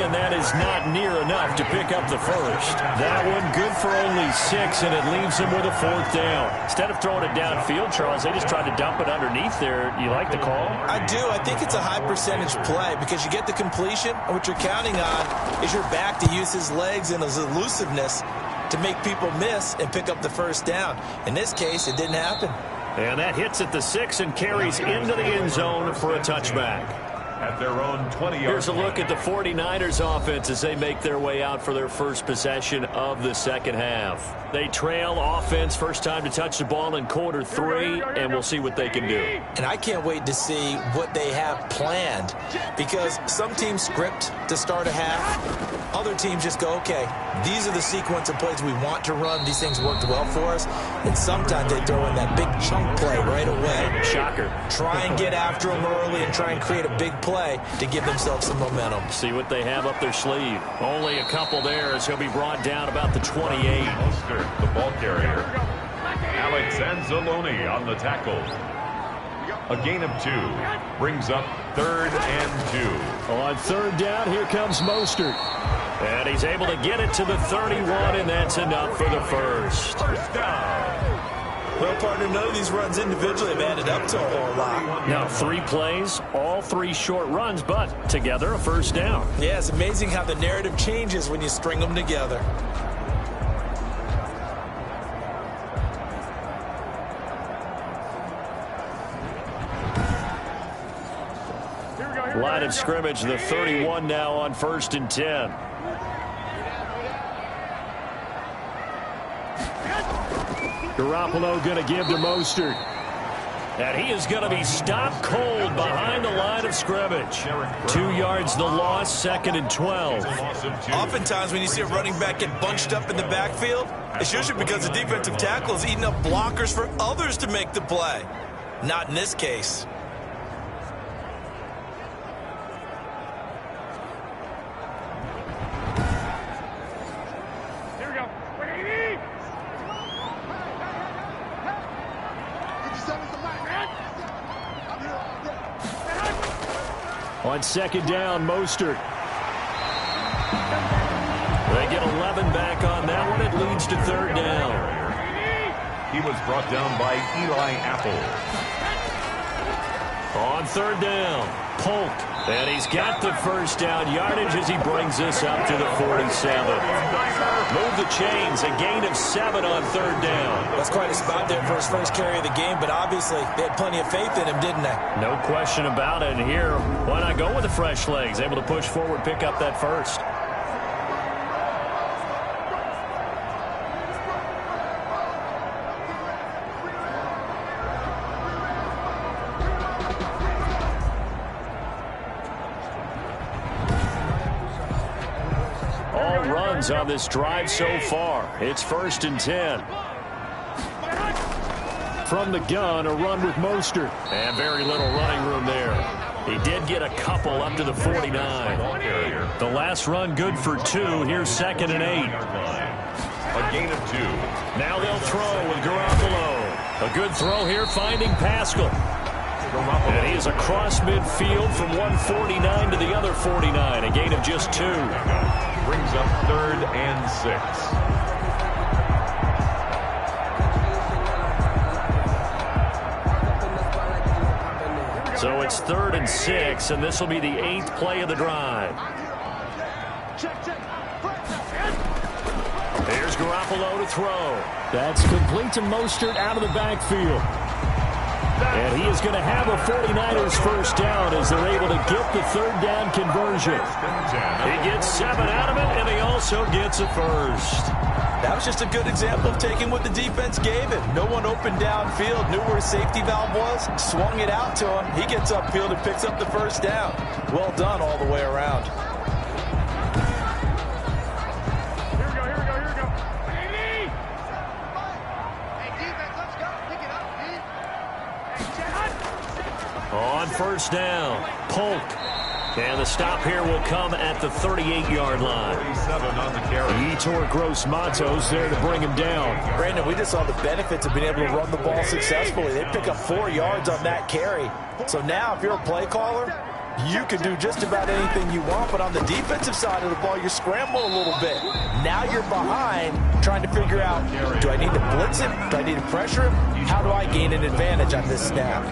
and that is not near enough to pick up the first. That one good for only 6, and it leaves him with a fourth down. Instead of throwing it downfield, Charles, they just tried to dump it underneath there. You like the call? I do. I think it's a high percentage play because you get the completion, and what you're counting on is your back to use his legs and his elusiveness to make people miss and pick up the first down. In this case, it didn't happen. And that hits at the 6 and carries into the end zone for a touchback. At their own 20-yard. Here's a look at the 49ers offense as they make their way out for their first possession of the second half. They trail offense first time to touch the ball in quarter 3, and we'll see what they can do. And I can't wait to see what they have planned because some teams script to start a half. Other teams just go, okay, these are the sequence of plays we want to run. These things worked well for us. And sometimes they throw in that big chunk play right away. Shocker. Try and get after them early and try and create a big play to give themselves some momentum. See what they have up their sleeve. Only a couple there as he'll be brought down about the 28. The ball carrier. Alex Anzalone on the tackle. A gain of 2 brings up third and 2. On third down, here comes Mostert. And he's able to get it to the 31, and that's enough for the first. First down. Well, partner, none of these runs individually have added up to a whole lot. Now, 3 plays, all 3 short runs, but together a first down. Yeah, it's amazing how the narrative changes when you string them together. line of scrimmage, the 31 now on 1st and 10. Garoppolo going to give to Mostert. And he is going to be stopped cold behind the line of scrimmage. 2 yards the loss, 2nd and 12. Oftentimes when you see a running back get bunched up in the backfield, it's usually because the defensive tackle is eating up blockers for others to make the play. Not in this case. On 2nd down, Mostert. They get 11 back on that one. It leads to 3rd down. He was brought down by Eli Apple. On 3rd down, Polk. And he's got the 1st down yardage as he brings this up to the 47. Move the chains, a gain of 7 on 3rd down. That's quite a spot there for his first carry of the game, but obviously they had plenty of faith in him, didn't they? No question about it. And here, why not go with the fresh legs? Able to push forward, pick up that 1st. On this drive so far. It's 1st and 10. From the gun, a run with Mostert. And very little running room there. He did get a couple up to the 49. The last run good for 2. Here's 2nd and 8. A gain of 2. Now they'll throw with Garoppolo. A good throw here, finding Pascal. And he is across midfield from 149 to the other 49. A gain of just 2. Brings up 3rd and 6. So it's 3rd and 6, and this will be the 8th play of the drive. Here's Garoppolo to throw. That's complete to Mostert out of the backfield. And he is going to have a 49ers 1st down as they're able to get the 3rd down conversion. He gets 7 out of it, and he also gets a 1st. That was just a good example of taking what the defense gave him. No one open downfield, knew where his safety valve was, swung it out to him. He gets upfield and picks up the 1st down. Well done all the way around. On 1st down, Polk. And the stop here will come at the 38-yard line. 37 on the carry. Yetur Gross-Matos there to bring him down. Brandon, we just saw the benefits of being able to run the ball successfully. They pick up 4 yards on that carry. So now if you're a play caller, you can do just about anything you want. But on the defensive side of the ball, you're scrambling a little bit. Now you're behind trying to figure out, do I need to blitz him? Do I need to pressure him? How do I gain an advantage on this snap?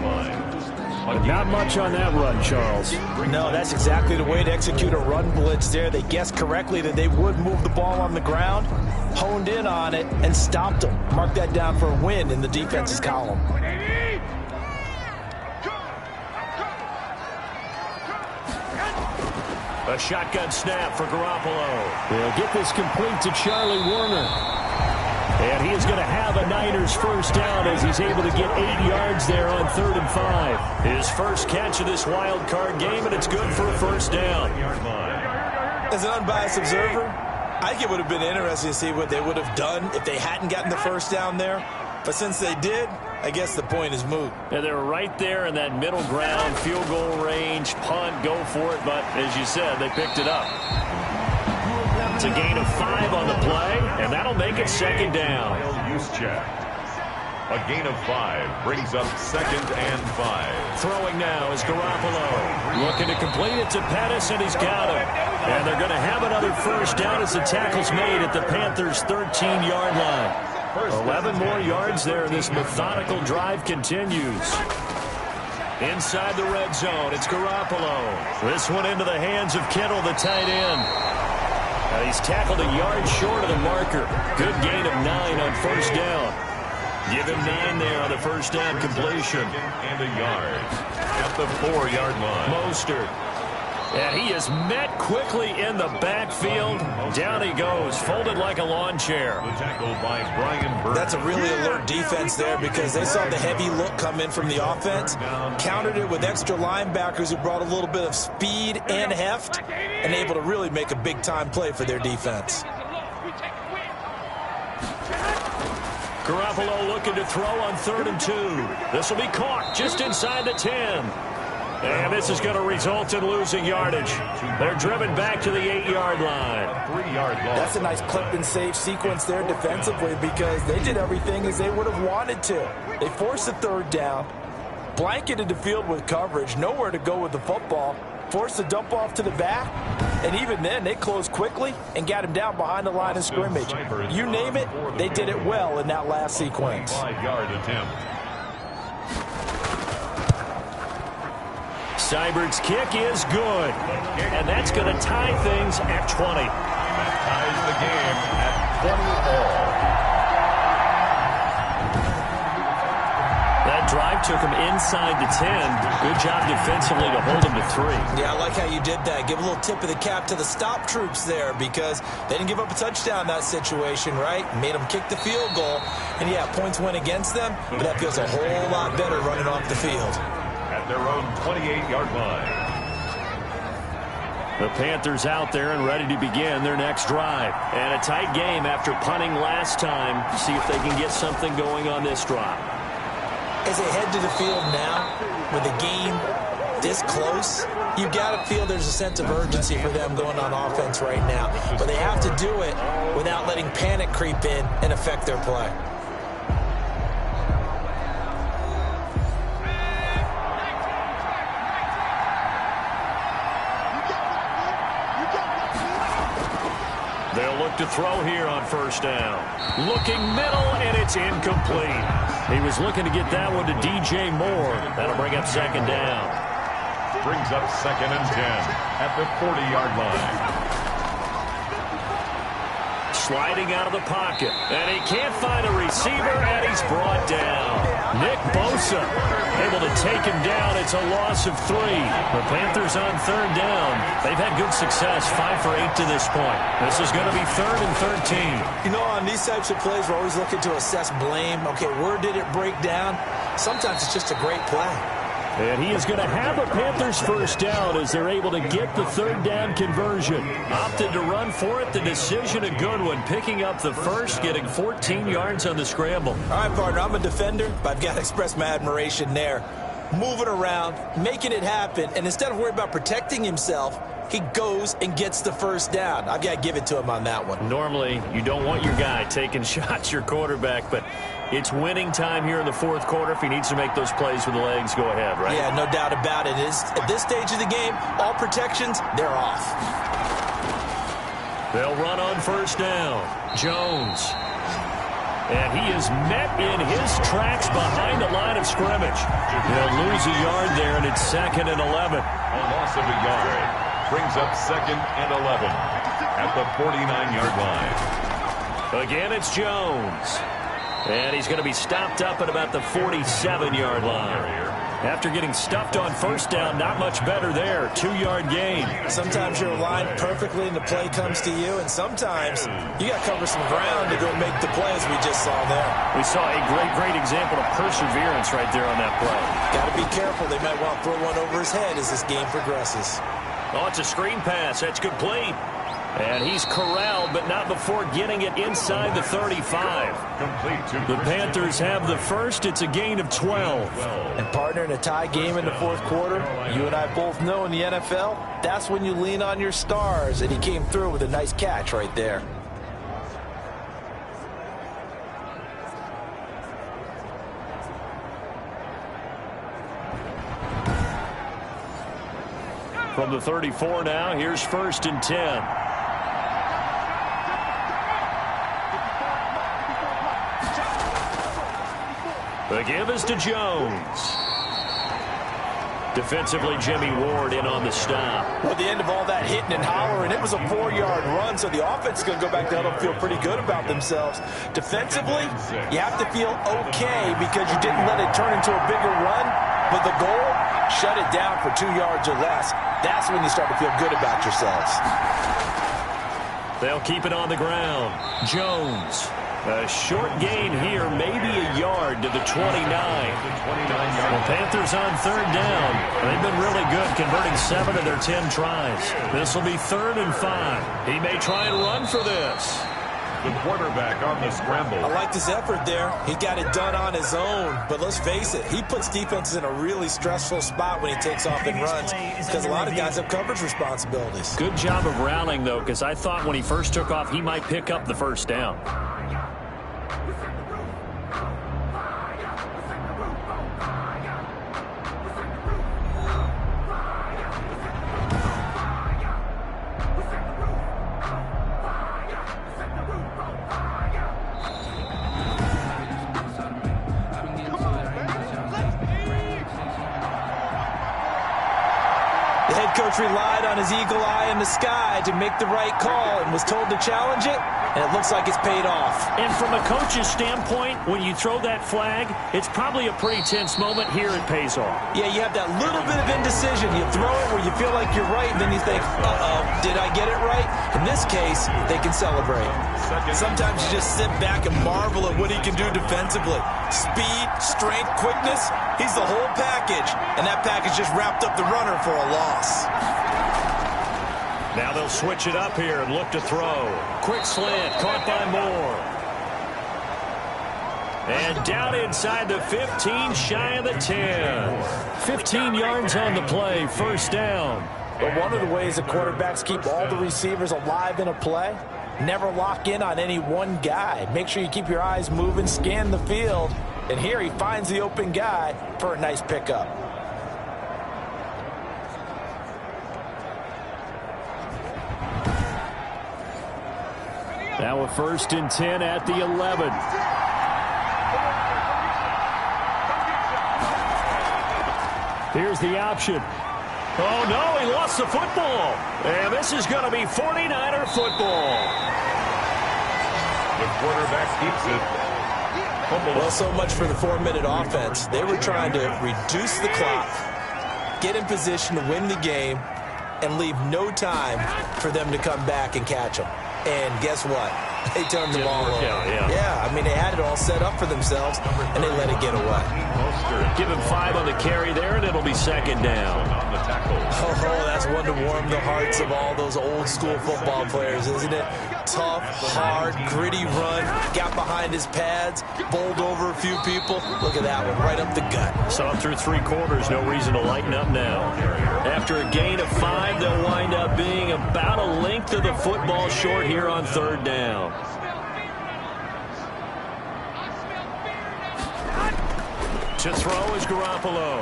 But not much on that run, Charles. No, that's exactly the way to execute a run blitz there. They guessed correctly that they would move the ball on the ground, honed in on it, and stopped them. Mark that down for a win in the defense's column. A shotgun snap for Garoppolo. They'll get this complete to Charlie Warner. And he is going to have a Niners 1st down as he's able to get 8 yards there on 3rd and 5. His first catch of this wild card game, and it's good for a 1st down. As an unbiased observer, I think it would have been interesting to see what they would have done if they hadn't gotten the 1st down there. But since they did, I guess the point is moot. And they're right there in that middle ground, field goal range, punt, go for it. But as you said, they picked it up. It's a gain of 5 on the play, and that'll make it 2nd down. Use check. A gain of 5 brings up 2nd and 5. Throwing now is Garoppolo. Looking to complete it to Pettis, and he's got it. And they're going to have another 1st down as the tackle's made at the Panthers' 13-yard line. 11 more yards there. This methodical drive continues. Inside the red zone, it's Garoppolo. This one into the hands of Kittle, the tight end. He's tackled a yard short of the marker. Good gain of 9 on 1st down. Give him 9 there on the 1st down completion. And a yard at the 4-yard line. Mostert And he is met quickly in the backfield. Down he goes, folded like a lawn chair. The tackle by Brian Burns. That's a really alert defense there because they saw the heavy look come in from the offense, countered it with extra linebackers who brought a little bit of speed and heft, and able to really make a big-time play for their defense. Garoppolo looking to throw on 3rd and 2. This will be caught just inside the 10. And this is going to result in losing yardage. They're driven back to the 8-yard line. 3-yard loss. That's a nice clip and save sequence there defensively because they did everything as they would have wanted to. They forced a 3rd down, blanketed the field with coverage, nowhere to go with the football, forced a dump off to the back, and even then they closed quickly and got him down behind the line of scrimmage. You name it, they did it well in that last sequence. 5-yard attempt. Seibert's kick is good, and that's going to tie things at 20. That ties the game at 20 all. That drive took him inside the 10. Good job defensively to hold him to 3. Yeah, I like how you did that. Give a little tip of the cap to the stop troops there because they didn't give up a touchdown in that situation, right? Made them kick the field goal. And, yeah, points went against them, but that feels a whole lot better running off the field. At their own 28-yard line. The Panthers out there and ready to begin their next drive. And a tight game after punting last time. See if they can get something going on this drive. As they head to the field now, with the game this close, you've got to feel there's a sense of urgency for them going on offense right now. But they have to do it without letting panic creep in and affect their play. They'll look to throw here on 1st down. Looking middle, and it's incomplete. He was looking to get that one to DJ Moore. That'll bring up 2nd down. Brings up 2nd and 10 at the 40-yard line. Sliding out of the pocket, and he can't find a receiver, and he's brought down. Nick Bosa able to take him down. It's a loss of 3. The Panthers on 3rd down. They've had good success, 5 for 8 to this point. This is going to be 3rd and 13. You know, on these types of plays, we're always looking to assess blame. Okay, where did it break down? Sometimes it's just a great play. And he is going to have the Panthers 1st down as they're able to get the 3rd down conversion. Opted to run for it. The decision a good one. Picking up the 1st, getting 14 yards on the scramble. All right, partner, I'm a defender, but I've got to express my admiration there. Moving around, making it happen, and instead of worrying about protecting himself, he goes and gets the 1st down. I've got to give it to him on that one. Normally, you don't want your guy taking shots, your quarterback, but it's winning time here in the 4th quarter. If he needs to make those plays with the legs, go ahead, right? Yeah, no doubt about it. At this stage of the game, all protections, they're off. They'll run on 1st down. Jones. And he is met in his tracks behind the line of scrimmage. They'll lose a yard there, and it's 2nd and 11. A loss of a yard. Brings up 2nd and 11 at the 49-yard line. Again, it's Jones. And he's going to be stopped up at about the 47-yard line. After getting stuffed on 1st down, not much better there. 2-yard gain. Sometimes you're aligned perfectly and the play comes to you, and sometimes you got to cover some ground to go make the play as we just saw there. We saw a great example of perseverance right there on that play. Got to be careful. They might want to throw one over his head as this game progresses. Oh, it's a screen pass. That's complete. And he's corralled, but not before getting it inside the 35. The Panthers have the 1st. It's a gain of 12. And partner, in a tie game in the 4th quarter, you and I both know in the NFL, that's when you lean on your stars. And he came through with a nice catch right there. From the 34 now, here's 1st and 10. The give is to Jones. Defensively, Jimmy Ward in on the stop. Well, at the end of all that hitting and hollering, it was a 4-yard run, so the offense is going to go back down and feel pretty good about themselves. Defensively, you have to feel okay because you didn't let it turn into a bigger run, but the goal, shut it down for 2 yards or less. That's when you start to feel good about yourselves. They'll keep it on the ground. Jones. A short gain here, maybe a yard to the 29. The Panthers on third down. They've been really good, converting 7 of their 10 tries. This will be 3rd and 5. He may try and run for this. The quarterback on the scramble. I like his effort there. He got it done on his own. But let's face it, he puts defenses in a really stressful spot when he takes off and runs because a lot of guys have coverage responsibilities. Good job of rallying, though, because I thought when he first took off, he might pick up the first down. Coach relied on his eagle eye in the sky to make the right call and was told to challenge it, and it looks like it's paid off. And from a coach's standpoint, when you throw that flag, it's probably a pretty tense moment. Here it pays off. Yeah, you have that little bit of indecision. You throw it where you feel like you're right, and then you think, uh-oh, did I get it right? In this case, they can celebrate. Sometimes you just sit back and marvel at what he can do defensively. Speed, strength, quickness, he's the whole package, and that package just wrapped up the runner for a loss. Now they'll switch it up here and look to throw. Quick slant, caught by Moore. And down inside the 15, shy of the 10. 15 yards on the play, first down. But one of the ways that quarterbacks keep all the receivers alive in a play, never lock in on any one guy. Make sure you keep your eyes moving, scan the field. And here he finds the open guy for a nice pickup. Now a 1st and 10 at the 11. Here's the option. Oh, no, he lost the football. And this is going to be 49er football. The quarterback keeps it. Well, so much for the 4-minute offense. They were trying to reduce the clock, get in position to win the game, and leave no time for them to come back and catch them. And guess what? They turned the ball over. Yeah, I mean, they had it all set up for themselves, and they let it get away. Give him 5 on the carry there, and it'll be 2nd down. Oh, that's one to warm the hearts of all those old-school football players, isn't it? Tough, hard, gritty run, got behind his pads, bowled over a few people. Look at that one, right up the gut. Saw him through 3 quarters, no reason to lighten up now. After a gain of 5, they'll wind up being about a length of the football short here on 3rd down. To throw is Garoppolo.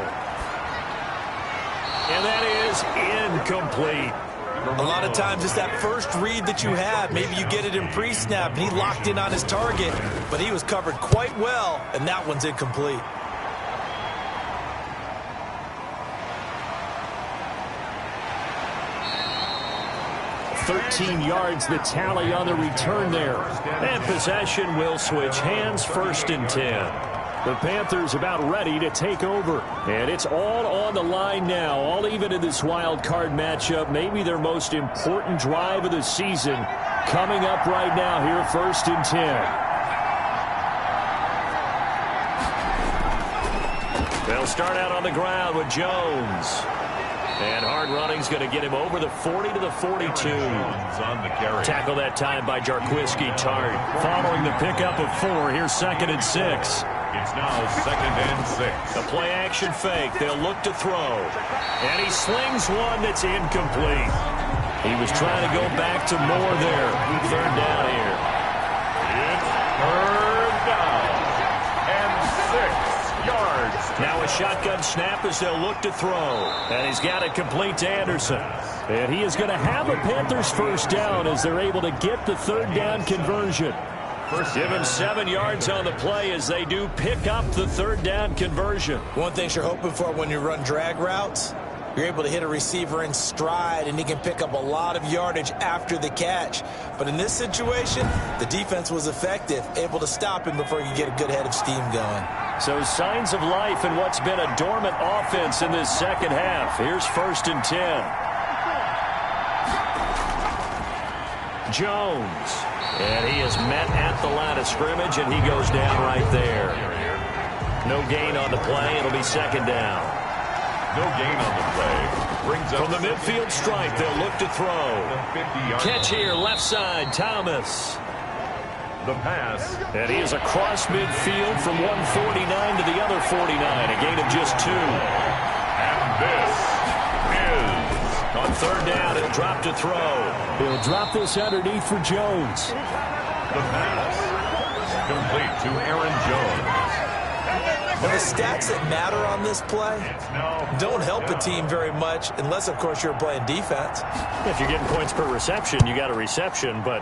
And that is incomplete. A lot of times it's that first read that you have. Maybe you get it in pre-snap, and he locked in on his target, but he was covered quite well, and that one's incomplete. $13 yards the tally on the return there. And possession will switch hands, 1st and 10. The Panthers about ready to take over. And it's all on the line now, all even in this wild card matchup. Maybe their most important drive of the season coming up right now here, 1st and 10. They'll start out on the ground with Jones. And hard running's going to get him over the 40 to the 42. Tackle that time by Jarquiski Tart. Following the pickup of 4, here's 2nd and 6. It's now 2nd and 6. A play-action fake. They'll look to throw. And he slings one that's incomplete. He was trying to go back to Moore there. 3rd down here. It's 3rd down and 6 yards. Now a shotgun snap as they'll look to throw. And he's got it complete to Anderson. And he is going to have a Panthers 1st down as they're able to get the 3rd down conversion. Give him 7 yards on the play as they do pick up the 3rd down conversion. One thing you're hoping for when you run drag routes, You're able to hit a receiver in stride, and he can pick up a lot of yardage after the catch. But in this situation, the defense was effective, able to stop him before he could get a good head of steam going. So signs of life in what's been a dormant offense in this second half. Here's 1st and 10. Jones. And he is met at the line of scrimmage, and he goes down right there. No gain on the play. It'll be 2nd down. No gain on the play. Brings up from the midfield stripe, they'll look to throw. Catch here, left side, Thomas. The pass. And he is across midfield from 149 to the other 49. A gain of just 2. And this is on 3rd down and drop to throw. He'll drop this underneath for Jones. The pass. Complete to Aaron Jones. Well, the stats that matter on this play don't help a team very much unless, of course, you're playing defense. If you're getting points per reception, you got a reception, but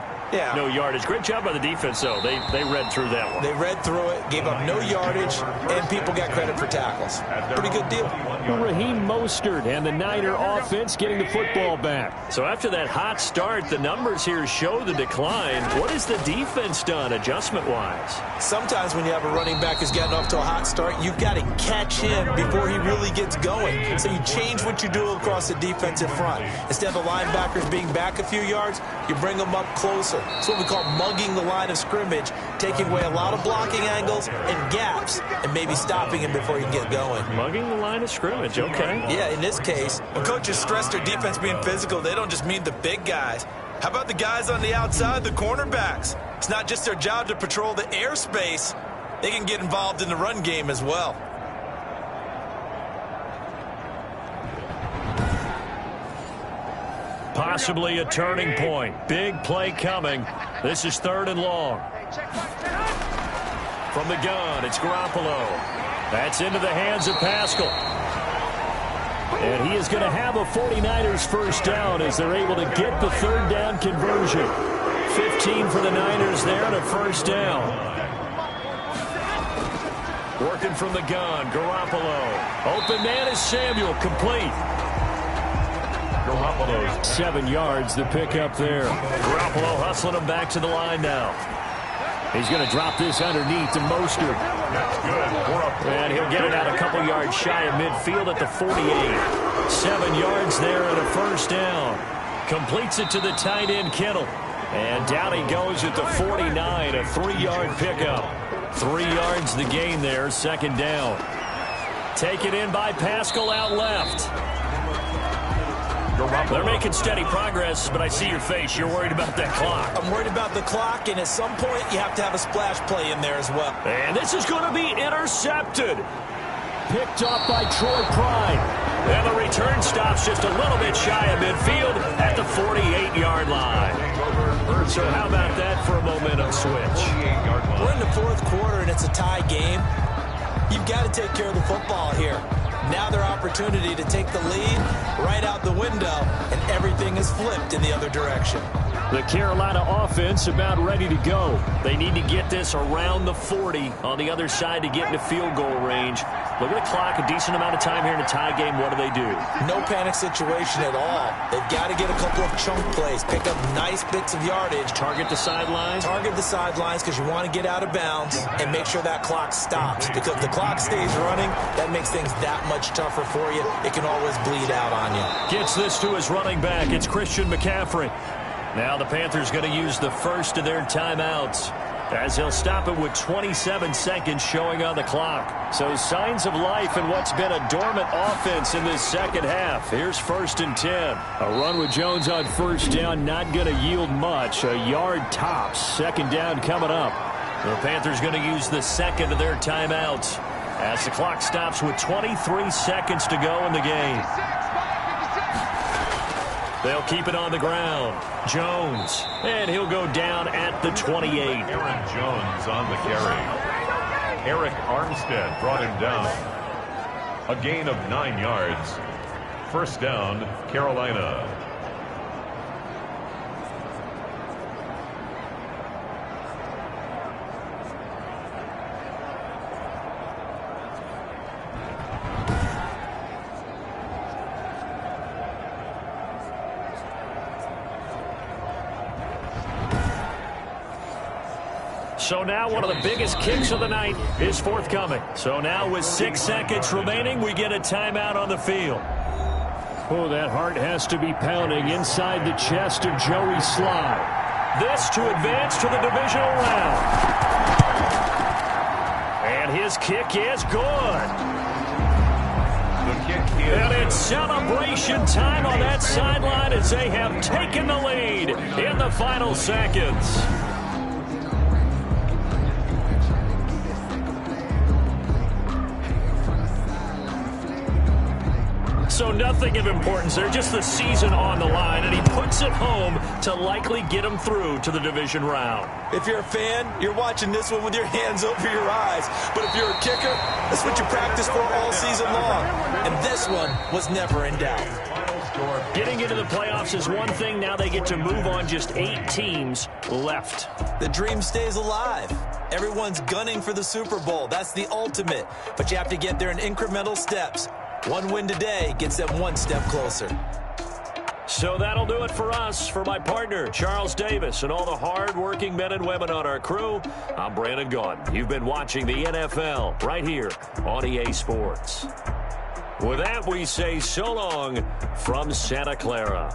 no yardage. Great job by the defense, though. They read through that one. They read through it, gave up no yardage, and people got credit for tackles. Pretty good deal. Raheem Mostert and the Niner offense getting the football back. So after that hot start, the numbers here show the decline. What has the defense done adjustment-wise? Sometimes when you have a running back who's getting off to a hot start, you've got to catch him before he really gets going. So you change what you do across the defensive front. Instead of the linebackers being back a few yards, you bring them up closer. It's what we call mugging the line of scrimmage, taking away a lot of blocking angles and gaps, and maybe stopping him before he can get going. Mugging the line of scrimmage, okay. Yeah, in this case, when coaches stress their defense being physical, they don't just mean the big guys. How about the guys on the outside, the cornerbacks? It's not just their job to patrol the airspace. They can get involved in the run game as well. Possibly a turning point. Big play coming. This is 3rd and long. From the gun, it's Garoppolo. That's into the hands of Pascal. And he is going to have a 49ers 1st down as they're able to get the 3rd down conversion. 15 for the Niners there and a 1st down. Working from the gun, Garoppolo. Open man is Samuel, complete. Garoppolo's 7 yards, the pickup there. Garoppolo hustling him back to the line now. He's going to drop this underneath to Mostert. That's good. And he'll get it out a couple yards shy of midfield at the 48. 7 yards there and a 1st down. Completes it to the tight end, Kittle. And down he goes at the 49, a 3-yard pickup. 3 yards the gain there, 2nd down. Taken in by Pascal out left. They're making steady progress, but I see your face. You're worried about that clock. I'm worried about the clock, and at some point, you have to have a splash play in there as well. And this is going to be intercepted. Picked off by Troy Pride. And the return stops just a little bit shy of midfield at the 48-yard line. So how about that for a momentum switch? We're in the 4th quarter, and it's a tie game. You've got to take care of the football here. Now their opportunity to take the lead right out the window, and everything is flipped in the other direction. The Carolina offense about ready to go. They need to get this around the 40 on the other side to get into field goal range. Look at the clock, a decent amount of time here in a tie game. What do they do? No panic situation at all. They've got to get a couple of chunk plays, pick up nice bits of yardage. Target the sidelines? Target the sidelines because you want to get out of bounds and make sure that clock stops. Because if the clock stays running, that makes things that much tougher for you. It can always bleed out on you. Gets this to his running back. It's Christian McCaffrey. Now the Panthers going to use the first of their timeouts as they'll stop it with 27 seconds showing on the clock. So signs of life in what's been a dormant offense in this second half. Here's 1st and 10. A run with Jones on 1st down, not going to yield much. A yard tops. 2nd down coming up. The Panthers going to use the second of their timeouts as the clock stops with 23 seconds to go in the game. They'll keep it on the ground. Jones. And he'll go down at the 28. Aaron Jones on the carry. Eric Armstead brought him down. A gain of 9 yards. 1st down, Carolina. So now one of the biggest kicks of the night is forthcoming. So now with 6 seconds remaining, we get a timeout on the field. Oh, that heart has to be pounding inside the chest of Joey Sly. This to advance to the divisional round. And his kick is good. The kick is And it's celebration time on that sideline as they have taken the lead in the final seconds. So nothing of importance there, just the season on the line, and he puts it home to likely get him through to the division round. If you're a fan, you're watching this one with your hands over your eyes. But if you're a kicker, that's what you practice for all season long. And this one was never in doubt. Getting into the playoffs is one thing. Now they get to move on. Just 8 teams left. The dream stays alive. Everyone's gunning for the Super Bowl. That's the ultimate. But you have to get there in incremental steps. One win today gets them one step closer. So that'll do it for us. For my partner, Charles Davis, and all the hard-working men and women on our crew, I'm Brandon Gaudin. You've been watching the NFL right here on EA Sports. With that, we say so long from Santa Clara.